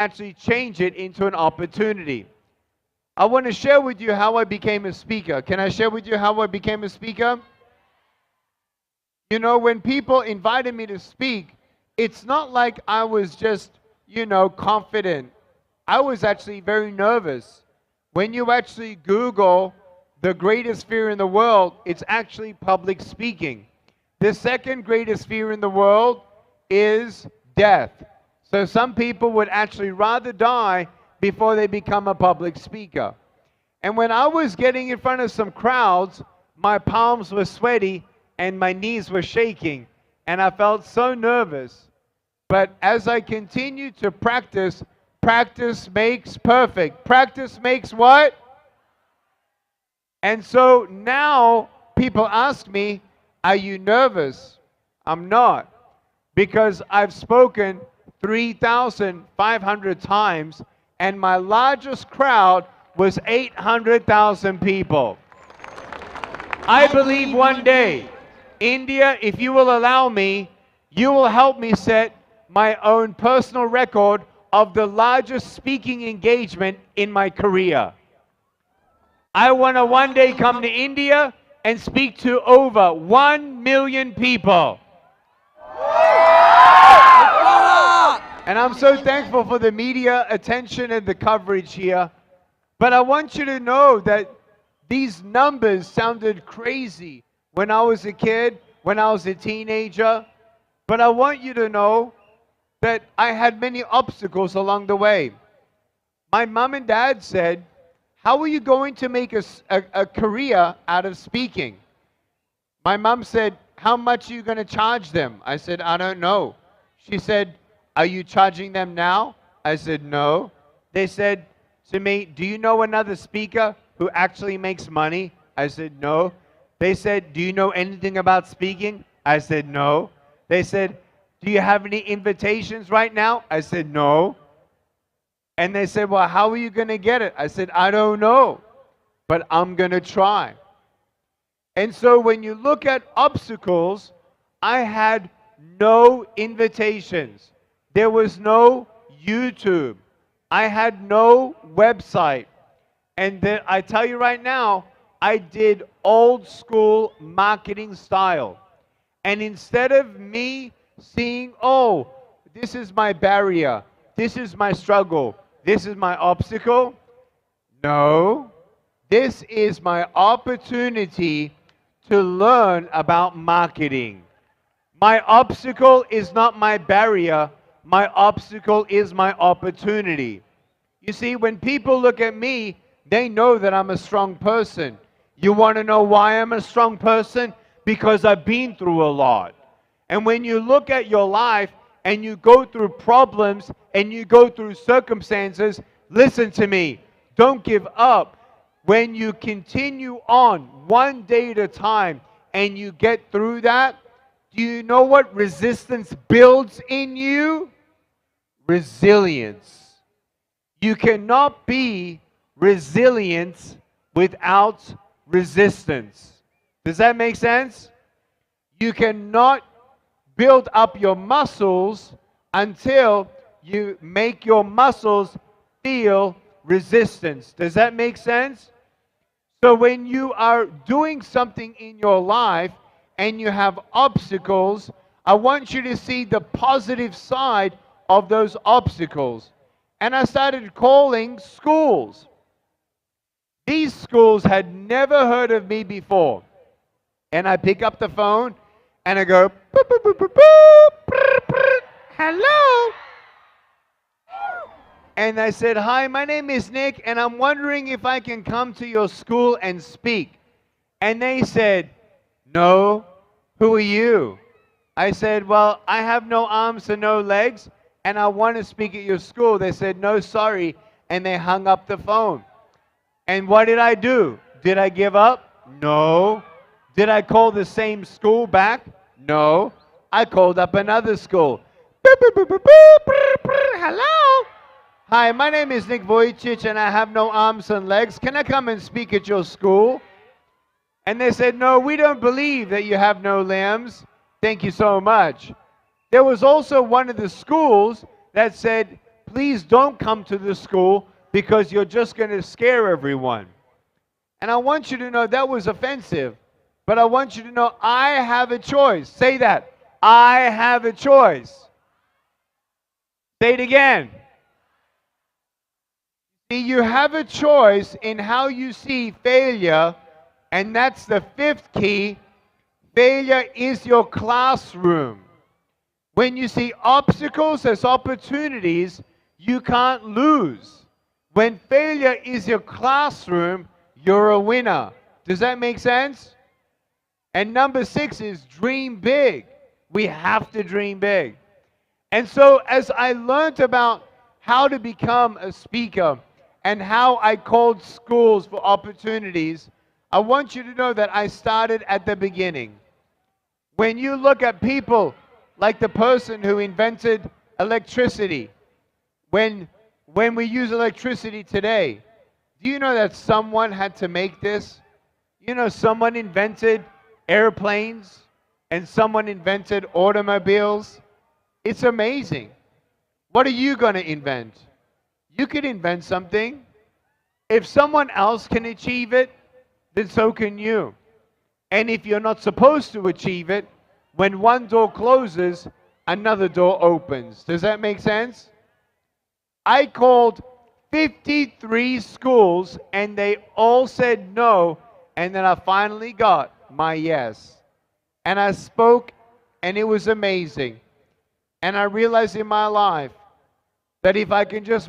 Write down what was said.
actually change it into an opportunity. I want to share with you how I became a speaker. Can I share with you how I became a speaker? You know, when people invited me to speak, it's not like I was just, confident. I was actually very nervous. When you actually Google the greatest fear in the world, it's actually public speaking. The second greatest fear in the world is death. So some people would actually rather die before they become a public speaker. And when I was getting in front of some crowds, my palms were sweaty and my knees were shaking, and I felt so nervous. But as I continued to practice, practice makes perfect. Practice makes what? And so now people ask me, are you nervous? I'm not, because I've spoken 3,500 times, and my largest crowd was 800,000 people. I believe one day, India, if you will allow me, you will help me set my own personal record of the largest speaking engagement in my career. I want to one day come to India and speak to over 1 million people. And I'm so thankful for the media attention and the coverage here. But I want you to know that these numbers sounded crazy when I was a kid, when I was a teenager. But I want you to know that I had many obstacles along the way. My mom and dad said, how are you going to make a career out of speaking? My mom said, how much are you going to charge them? I said, I don't know. She said, are you charging them now? I said, no. They said to me, do you know another speaker who actually makes money? I said, no. They said, do you know anything about speaking? I said, no. They said, do you have any invitations right now? I said, no. And they said, well, how are you going to get it? I said, I don't know, but I'm going to try. And so when you look at obstacles, I had no invitations. There was no YouTube. I had no website. And I tell you right now, I did old school marketing style. And instead of me seeing, oh, this is my barrier, this is my struggle, this is my obstacle, no, this is my opportunity to learn about marketing. My obstacle is not my barrier, my obstacle is my opportunity. You see, when people look at me, they know that I'm a strong person. You want to know why I'm a strong person? Because I've been through a lot. And when you look at your life and you go through problems and you go through circumstances, listen to me, don't give up. When you continue on one day at a time and you get through that, do you know what resistance builds in you? Resilience. You cannot be resilient without resistance. Does that make sense? You cannot build up your muscles until you make your muscles feel resistance. Does that make sense? So when you are doing something in your life and you have obstacles, I want you to see the positive side of those obstacles. And I started calling schools. These schools had never heard of me before. And I pick up the phone and I go, boop, boop, boop, boop, boop, brr, brr, hello. And I said, hi, my name is Nick, and I'm wondering if I can come to your school and speak. And they said, no, who are you? I said, well, I have no arms and no legs, and I want to speak at your school. They said, no, sorry, and they hung up the phone. And what did I do? Did I give up? No. Did I call the same school back? No. I called up another school. Boop, boop, boop, boop, boop, brr, brr, hello. Hi, my name is Nick Vujicic, and I have no arms and legs. Can I come and speak at your school? And they said, no, we don't believe that you have no limbs. Thank you so much. There was also one of the schools that said, please don't come to the school because you're just going to scare everyone. And I want you to know that was offensive. But I want you to know I have a choice. Say that. I have a choice. Say it again. See, you have a choice in how you see failure, and that's the fifth key. Failure is your classroom. When you see obstacles as opportunities, you can't lose. When failure is your classroom, you're a winner. Does that make sense? And number 6 is dream big. We have to dream big. And so as I learned about how to become a speaker and how I called schools for opportunities, I want you to know that I started at the beginning. When you look at people like the person who invented electricity, when we use electricity today, do you know that someone had to make this? You know, someone invented airplanes and someone invented automobiles. It's amazing. What are you going to invent? You could invent something. If someone else can achieve it, then so can you. And if you're not supposed to achieve it, when one door closes, another door opens. Does that make sense? I called 53 schools and they all said no, and then I finally got my yes. And I spoke and it was amazing. And I realized in my life that if I can just